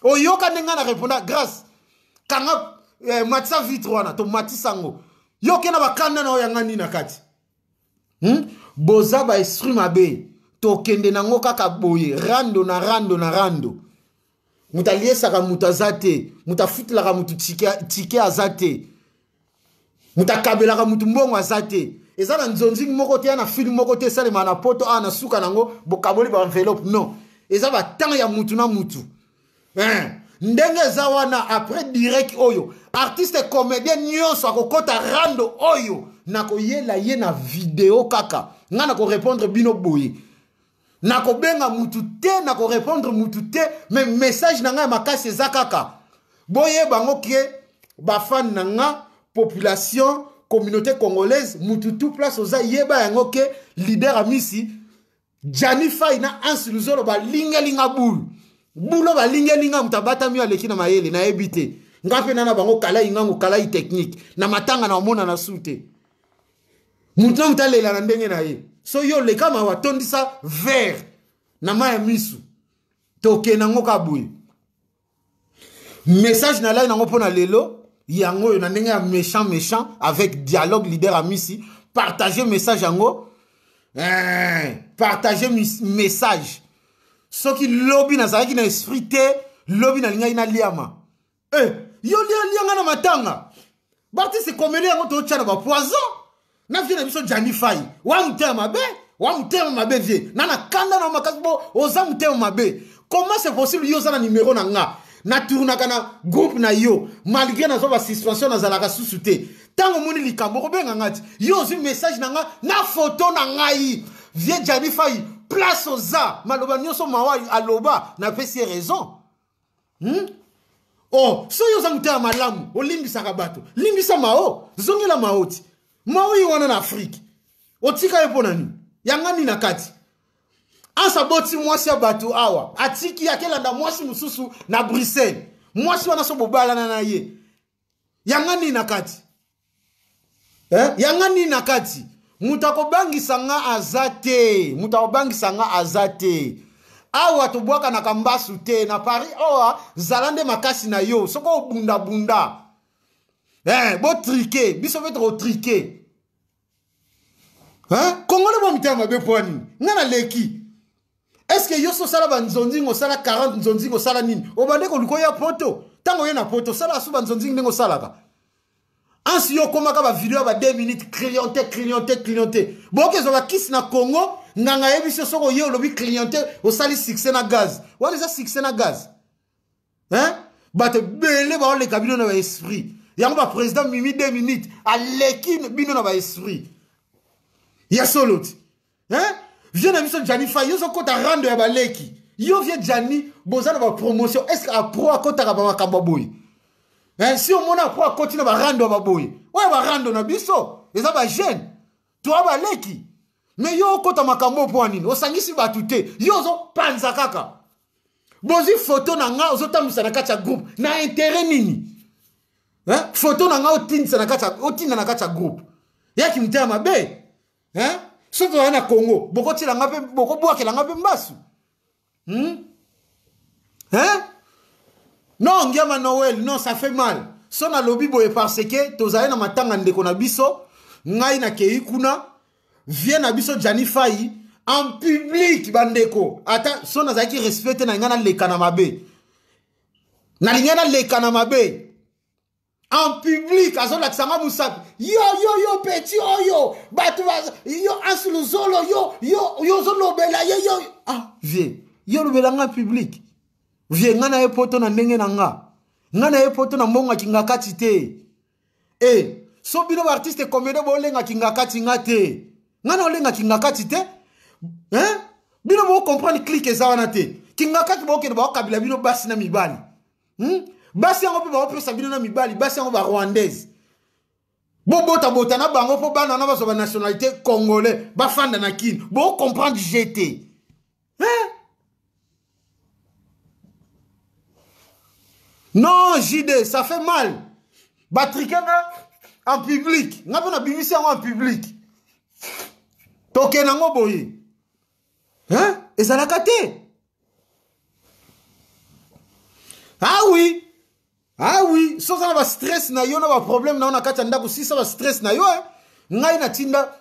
oyoka ndenga na répondre grâce kanga matisa vitre wana to matisango yoke na bakanda na oyanga nini na kati boza ba esprit mabe to kende nango kaka boye rando na rando mutaliesaka mutazate mutafutilaka mutu tike azate mutakabelaka mutu mbongo azate eza na nzonzingi moko te na film moko te salema na poto na suka nango bokaboli ba enveloppe non eza ba tanga ya mutu na mutu ndenge za wana après direct oyo artiste comédien nyonso akokota rando oyo nakoyela ye na video kaka ngana ko répondre bino boye nako benga mutu te nako répondre mutu te mais message nanga makasi eza kaka boye bango ke ba fan nanga population communauté congolaise mutu tout place oza yeba yango ke leader amisi Janifa ina Hans Luzolo ba linga bulo ba linga mutabata mi aleki na mayele na ebite ngape nana bango kala ingango kala technique na matanga na omona na sute mutu na mutalela na ndenge na ye so yo le kama watondisa vert na maya misu toke nango kabuye message na lai nango pona lelo yango yo na ndenge ya méchant avec dialogue leader amisi partager message yango partager message soki lobby na zaki na esprit te lobby na linga ina liama yo lianga na matanga barti se comédie yango to tchana ba poison na vie na biso Janifa wa mutema mabe vie na kanda na makasbo oza mutema mabe comment c'est possible yo za na numéro na nga na tourna kana groupe na yo malgré na zo ba suspension na zalaka susute tango moni likambo ko benga ngati yo zi message na nga na photo na ngai vie Janifa place oza maloba nyonso mawa aloba na pesi raison oh so yo za mutema malamu olimbisa kabato limbisa mao zongela maoti mao yi wana na Afrique otika epona nini yangani na kati ansa boti mwasi ya batu awa atiki yakelanda mwasi mususu na Bruxelles mwasi wana so bobala na ye yangani na kati yangani na kati mutakobangisa nga azate awa tobwaka na kambasu te na Paris owa zalande makasi na yo soko bunda bo triqué biso vetre triqué Congolais bo mitama be poani ngana leki est-ce que yo so sala banzonzingo sala 40 nzonzingo sala nini obande ko luko ya poto tango ye na poto sala su banzonzingo ndengo salaka ansi yo komaka ba video ba 2 minutes clienté boke zo ba kiss na Congo nganga yebiso soko yo lobi clienté o sali succès na gaz what is that succès na gaz Bato belé ba le kabino na ba esprit. Yango ba président Mimi 2 minutes aleki bino na ba esprit. Ya soloti. Hein? Viens na biso Jani Fa yo zo kota rando ya ba leki. Yo vient Jani bozana ba promotion. Est-ce que a pro a kota ka ba kababoy? Hein, si on mona pro a continue ba rando ba boy. Ouais ba rando na biso. Eza ba jeune. Toi ba leki. Mais yo kota makambo po nini? Osangisi batute. Yo zo panza kaka. Bozi photo na nga ozotamisa na kati ya groupe na intérêt nini? Hein? Photo na nga otinisa na kati ya groupe. Yaki mutema mabe. Hein? Sauf na Congo, boko tila nga pe boko bwakela nga pe mbasu. Hein? Non, ngiyama Noël, non, ça fait mal. Son na lobby boye parce que tozali na matanga ndeko na biso, ngai na kei kuna, vient na biso Jani Fayi en public bandeko. Ata son nazaki respecte na ngana lekana mabe. Na lingana lekana mabe. En public, azo la tsanga musap. Yo petit yo. Batu yo ansulu zolo yo zolo bela yo. Ah, vie. Yo lo bela nga public. Vie ngana e poto na ndenge na nga. Ngana e poto na mbonga kingakati te. Eh, so bino artiste comédien bo lenga kingakati ngate. Ngana olenga kingakati te. Hein? Bino bo comprendre clique zawana te. Kingakati bo ke ba kabila bino basi na mibali. Basi yango pe ba opesa bino na mibali, basi yango ba rwandaise. Bo bota na bango po bana na ba so ba nationalité congolais, ba fanda na kin. Bo comprendre GT. Hein? Non, JD, ça fait mal. Batrikana en public. Nga pe na bimisi yango en public. Toke nango boye. Hein? Ezalaka te. Ah oui, so ça va stress na yo na ba problème na ona kati ndako si ça va stress na yo ngai na tinda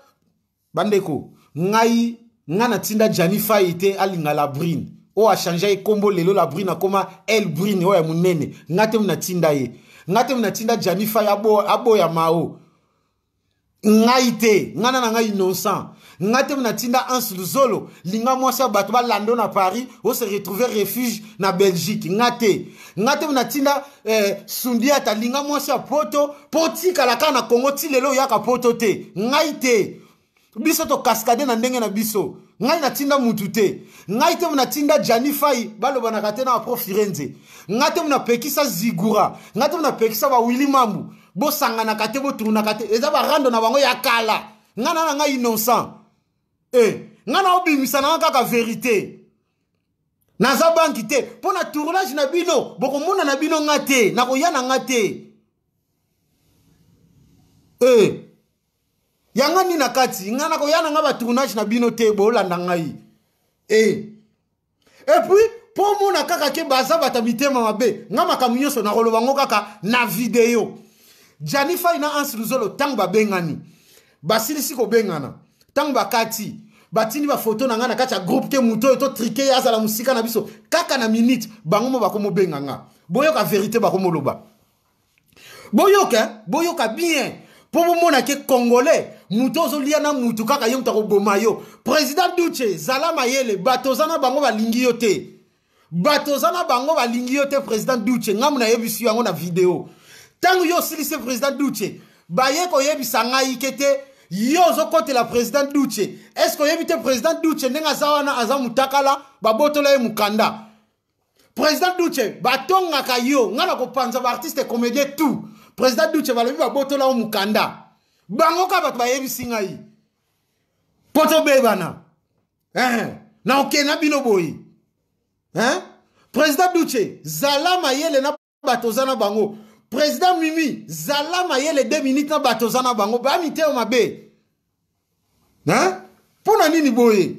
bandeko ngai ngana tinda Jani Fayi te alinga la brine o a changer kombo lelo la brine akoma el brine o ya munene ngate mna tinda ye ngate mna tinda Jani Fayi abo ya mao ngai te ngana na ngai innocent ngate mna tinda Ans Luzolo linga mwasa bato ba lando na Paris o se retrouver refuge na Belgique ngate mna tinda Sundiata linga mwasa poto poti kalaka na Congo ti lelo yaka poto te ngai te biso to cascade na ndenge na biso ngai na tinda mutu te ngai te mna tinda Jani Fayi baloba na kate na Prof Firenze ngate mna pekisa Zigura ngate mna pekisa ba Willy Mambu bo sangana kate bo tourna kate eza ba rando na bango ya kala ngana na ngai innocent ngana obimisa na kaka vérité naza banki te pona tournage na bino boko mona na bino ngate na koyana ngate yanga ni na kati ngana koyana nga ba tournage na bino te bo landa ngai et puis po mona kaka ke baza batamitema mabe nga makamunyoso na koloba ngo kaka na video Jani Fayi na Ans Luzolo tang ba bengani basilisi ko bengana tang bakati batini ba photo na nga na kati ya groupe te muto to triqué ya za la musika na biso kaka na minute bango mo bakomo benganga boyoka vérité bakomo loba boyoka bien po mona ke congolais muto zo lia na mutu kaka yo mtako boma yo président Duce zala mayele batozana bango balingi yo te président Duce ngamu na yebisi yango na video tango yo silise président Duce baye ko yebisa ngai kete yo zo kote la président Duce est-ce que yebite président Duce ndenga zawana aza mutakala babotola ye mukanda président Duce batonga ka yo ngana ko panza ba artiste comédien tout président Duce balobi babotola o mukanda bango ka bato bayebisi ngai poto bebana na okena bino boyi président Duce zala mayele na batozana bango président Mimi zala mayele 2 minutes na batozana bango ba miteo mabe pona nini boye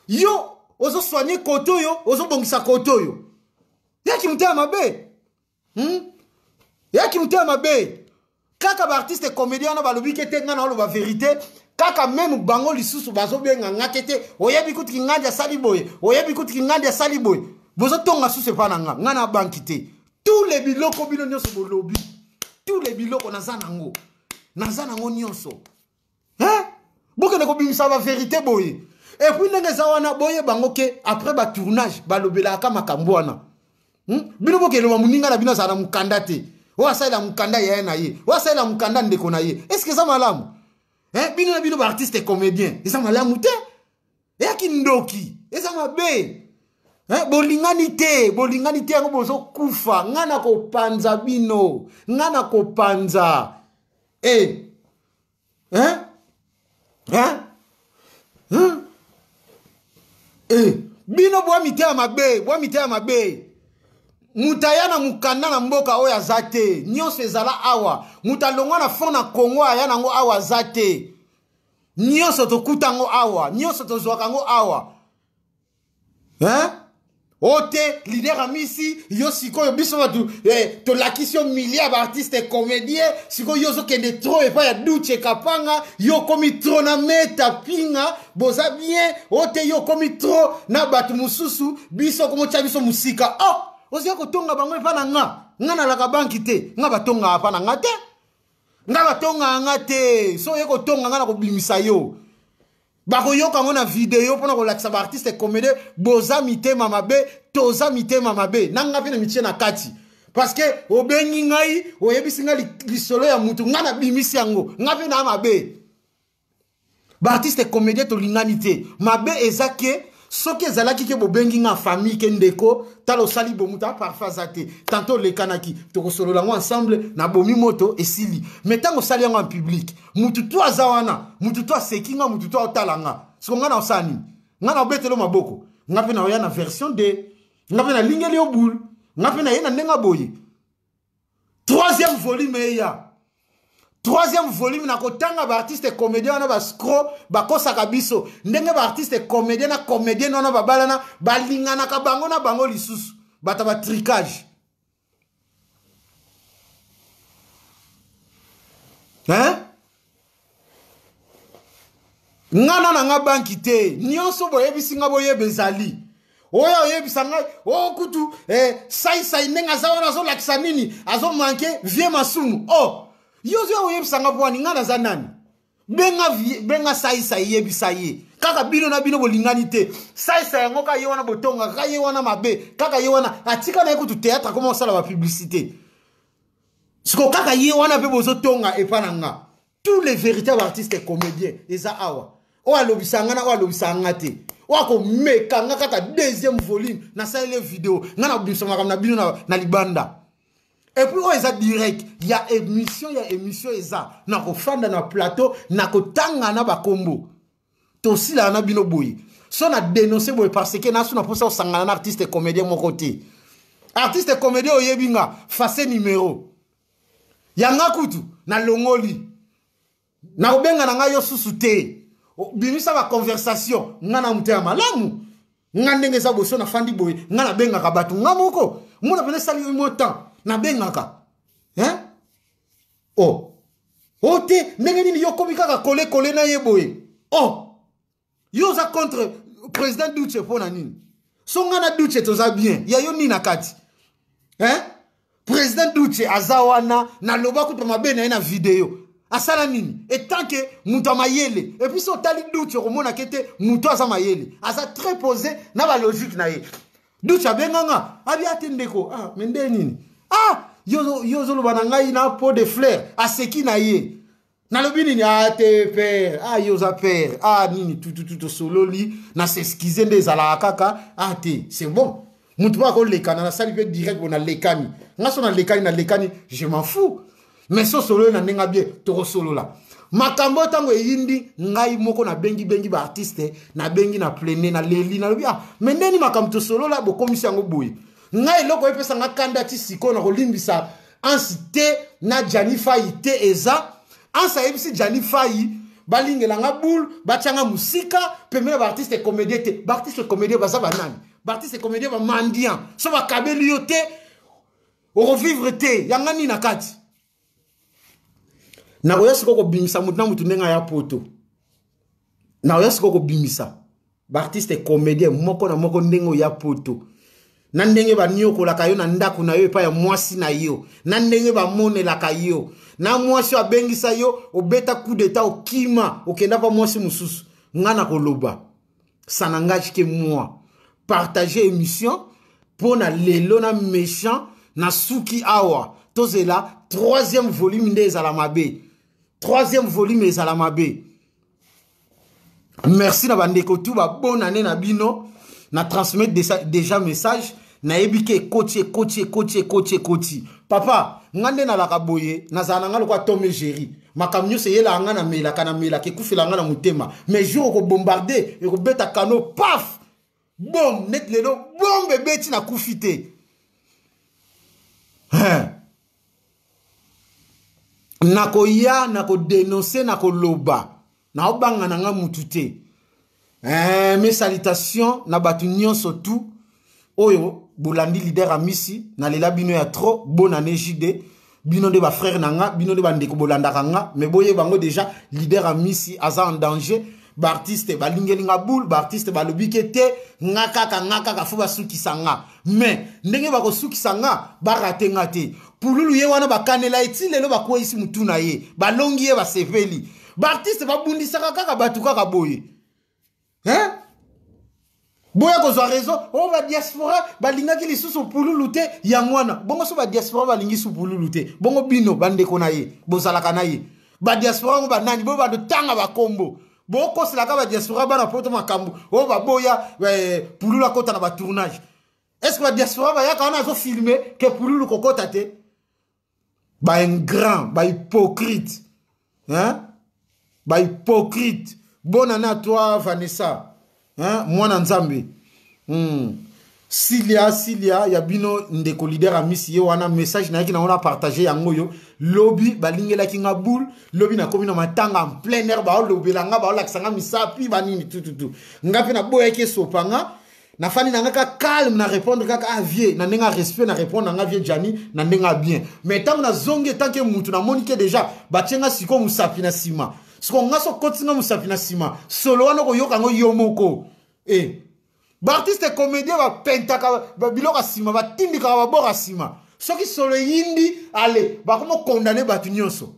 yo ozo soigner koto yo ozo bongisa koto yo yaki mutema mabe kaka ba artiste comédien na balobi kete ngana olo ba vérité kaka même bango lisusu bazo benga ngakete oyebi kuti ngandi ya sali boye bozo tonga susu pa na ngana banki te tous les biloko bino nyonso bolobi tous les biloko nazanango nyonso boke ne ko bimisa ba vérité boye et puis ndenge za wana boye bango ke après ba tournage balobela ka makambo wana Bino boke lo muninga na bino za na mukanda te. Wa sa la mukanda ya na ye. Wa sa la mukanda ndeko na ye. Est-ce que ça malamu? Bino na bino ba artiste et comédien. Et ça malamu te? E kindoki. Et ça mabe. Bolinganite yango bozo kufa. Ngana ko panza bino. Ngana ko panza. Bino boa mite ya mabe. Mutaya na mukanda na mboka oya zate. Nyonso ezala awa. Mutalongwa na fond na Congo aya nango awa zate. Nyonso tokuta ngo awa. Nyonso tozwaka ngo awa. Ote, leader amisi, yo sikoyo biso batu, to lakisio milliard artiste et comédien, sikoyo yo zo kende trop et pas ya Duche Kapanga, yo komi trop na meta pinga, boza bien, ote yo komi trop na batu mususu, biso komo tia biso musika. Oh, ozi yako tonga bango e pa na nga na laka banki te, nga batonga apa na nga te, nga batonga nga te, so yeko tonga nga na kobimisa yo. Bako yo kango na video pona ko lakisa ba artiste et comédien boza mite mamabe toza mite mamabe nanga pe na mitie na kati parce que obengi ngai oyebisi ngai lisolo ya mutu nga na bimisi yango nga pe na mabe ba artiste et comédien to linganité mabe ezake soki ezalaki ke bobengi nga famille ke ndeko talo sali bomuta parfois zate tantôt le kanaki to ko solo lango ensemble na bomi moto esili mais tango sali yango en public mutu to azawana mutu to sekinga mutu to otalanga siko nga na osani nga na obetelo maboko nga pe na oya na version de nga pe na lingeli obul nga pe na yena ndenga boye troisième volume na kotanga ba artiste et comédien na ba scro ba kosaka biso ndenge ba artiste et comédien na comédien na ba balana ba lingana ka bango na bango lisusu bata ba tricage ngana na nga banki te nyonso boyebisi nga boyebezali oya oyebisa nga kutu sai ndenga zawana zo lakisa nini azo manke vie masumu yozo oyebisanga bwani ngana za nani benga sai yebisa ye kaka bino na bino bolingani te sai yango ka ye wana botonga ka ye wana mabe kaka ye wana atika na ekutu théâtre comment ça la publicité siko kaka ye wana pe bozo tonga epananga tous les véritables artistes et comédiens eza awa o alobisanga na o alobisanga te o ko meka nga kaka deuxième volume na ça les vidéos ngana bimsanga na bino na libanda. Et puis, on est direct. Il y a émission, eza. Na ko fanda na plateau, na ko tanga na ba combo. Tosi la na bino boy. So na dénoncé boy parce que na sou na posa sangana na artiste et comédien mon côté. Artiste et comédien oyebinga, face numéro. Yanga kutu na longoli. Na obenga na nga yo susute. Bimisa ba conversation, nga na muté malamu. Nga ndenge za boso na fandi boy, nga na benga ka batu nga moko. Mona pele sali mo temps. Na bengaka te ndenge nini yo komika ka kole na yeboye yo za contre président Duche pona nini so ngana Duche toza bien ya yo nini na kati président Duche azawana na loba kutu mabe na video asala nini et tant que muta mayele et puis so tali Duche komona kete muto aza mayele asa très posé na ba logique na ye Duche abenganga abi atendeko mende nini yozo lo banangai na pot de fleurs aseki na ye na lobini ni te père yoza père nini tout solo li na s'excuser des ala kaka te c'est bon mutu ba ko lekana na sali pe direct bona lekani ngaso na lekani je m'en fous mais so solo na nenga bien to solo la makambo tango yindi ngai moko na bengi ba artiste na bengi na plené na leli na lobi mais ndeni makamto solo la bo komisi yango boye ngai loko epesa nga kanda ti siko na kolimbisa ansite na Jani Fayi te eza ansa ebisi Jani Fayi balingela nga boule batianga musika pemela ba artiste comédien te ba artiste comédien baza banani ba artiste comédien ba mandian so ba kabeli yo te o revivre te yanga ni na kati na oya siko ko bimisa mutu ndenga ya poto na oya siko ko bimisa ba artiste comédien moko na moko ndengo ya poto na ndenge ba nyoko la kayo na ndaku na yo epa ya mwasi na yo na ndenge ba mone la kayo na mwasi abengisa yo obeta coup d'état okima okenda pa mwasi mususu ngana koloba ça n'engage que moi partager émission pona lelo na méchant na suki awa tozela troisième volume nde ezala mabe troisième volume ezala mabe merci na bandeko tu ba bonne année na bino na transmettre déjà message na ebike coach papa ngande na la kaboye na zana ngalo kwa Tom et Jerry makamnyo se yela ngana mela ke kufila ngana mutema mais jour ko bombarder et ko beta kano paf bom net lelo bombe beti na kufite nako ya nako dénoncer nako loba na obanga na nga mutute mes salutations na batu nyonso tout oyo Bolandi leader à Missi, na lela bino ya trop, bonne année JD, bino de ba frère nanga, bino de ba ndeko bolanda kanga, mais boye bango déjà, leader à Missi, aza en danger, ba artiste, ba lingelinga boule, ba artiste, ba lobikete, ngaka fuba suki sanga, mais, ndenge ba ko suki sanga, ba rate ngate, pululu ye wana ba kanela eti, lelo ba kwa isi mutuna ye, ba longi ye ba seveli, ba artiste, ba bundi saka kaka batu kaka boye, hein? Boya kozwa raison, oh ba diaspora, ba linga ki lisusu pululu te, yangwana. Bongo so ba diaspora ba lingi su pululu te. Bongo bino bandeko na ye, bozalaka na ye. Ba diaspora ngo ba nani, bo ba do tanga ba kombo. Bo ko selaka ba diaspora ba na poto makambu. Oh ba boya pululu akota na ba tournage. Est-ce que ba diaspora ba yaka wana zo filmer que pululu kokota te? Ba ingrat, ba hypocrite. Hein? Ba hypocrite. Bonne année à toi Vanessa. Hein? Moi Nzambe. Silia, yabino ndeko leader a misi ye wana message na yaki na wana partager yango yo. Lobby, balingela kinga boule. Lobby na komi na matanga en plein air. Ba lobby langa, ba laksanga misapi, ba nini tout. Ngapi na boye ke sopanga. Na fani na ngaka calme na répondre kaka avie. Na nenga respect na répondre na vie Jani. Na nenga bien. Mais tant na zonge tant que mutu na monique déjà. Bachenga siko musapi na sima. Siko ngaso continue musapi na sima. Solo wana ko yoka ngo yomoko. Ba artiste comédien ba pentaka ba biloka sima ba tindika ba bora sima. Soki solo yindi ale ba komo condamner batu nyonso.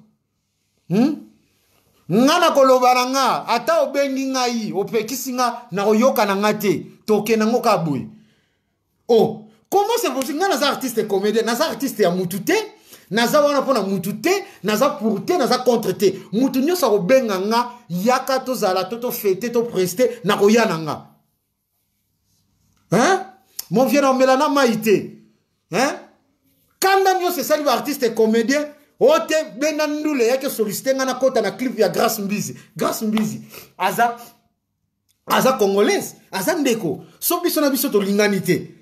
Ngana koloba na nga ata obengi ngai opekisi nga na koyoka na nga te toke na ngo kaboy. Oh, comment c'est possible nga naza artiste comédien, naza artiste ya mutu te, naza wana pona mutu te, naza pour te, naza contre te. Mutu nyonso kobenga nga yaka to zala to fete to prester na koya na nga. Hein? Mon vieux na melana maïté. Hein? Quand nous c'est ça l'artiste comédien, ote benandule yake solliciter ngana kota na clip ya Grace Mbizi. Grace Mbizi aza congolaise, aza ndeko. So biso na biso to linganité.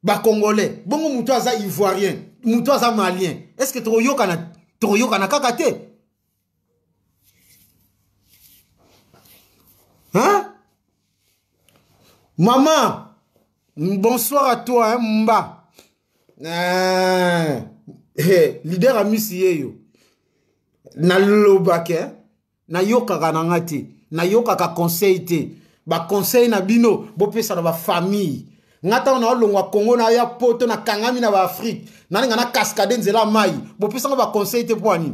Ba congolais, bongo muto aza ivoirien, muto aza malien. Est-ce que toyoka na kakate? Hein? Maman, bonsoir à toi, hein, Mba. Leader a misi yo. Na lobake, na yoka kanangate, na yoka ka conseil te. Ba conseil na bino, bo pesa na ba famille. Ngata na olongwa Congo na ya poto na kangami na ba Afrique. Nani ngana cascade nzela mai. Bo pesa ba conseil te poani.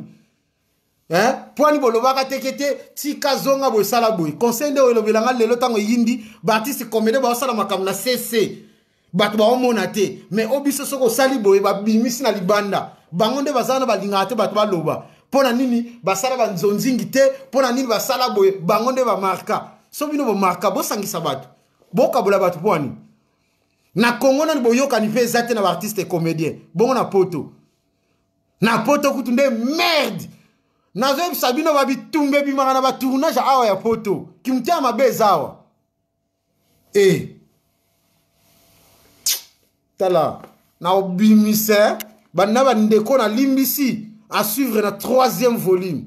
Hein? Poani bolobaka tekete tika zonga bo sala boy. Conseil de olobelanga lelo tango yindi, ba artiste comédie ba sala makam na CC. Batu ba omona te, mais obiso soko sali boy ba bimisi na libanda. Bangonde bazana ba lingate batu ba loba. Pona nini ba sala ba nzonzingi te, pona nini ba sala boy bangonde ba marka. So bino bo marka bo sangisa batu. Bo kabola batu poani. Na Congo na boyoka ni pe zate na ba artiste comédien. Bongo na poto. Na poto kutunde merde. Nazo sabino ba bitumbe bimanga na ba tournage awa ya poto. Kimtia mabeza awa. Tala, na obimise, ba ndeko na limbisi à suivre na 3e volume.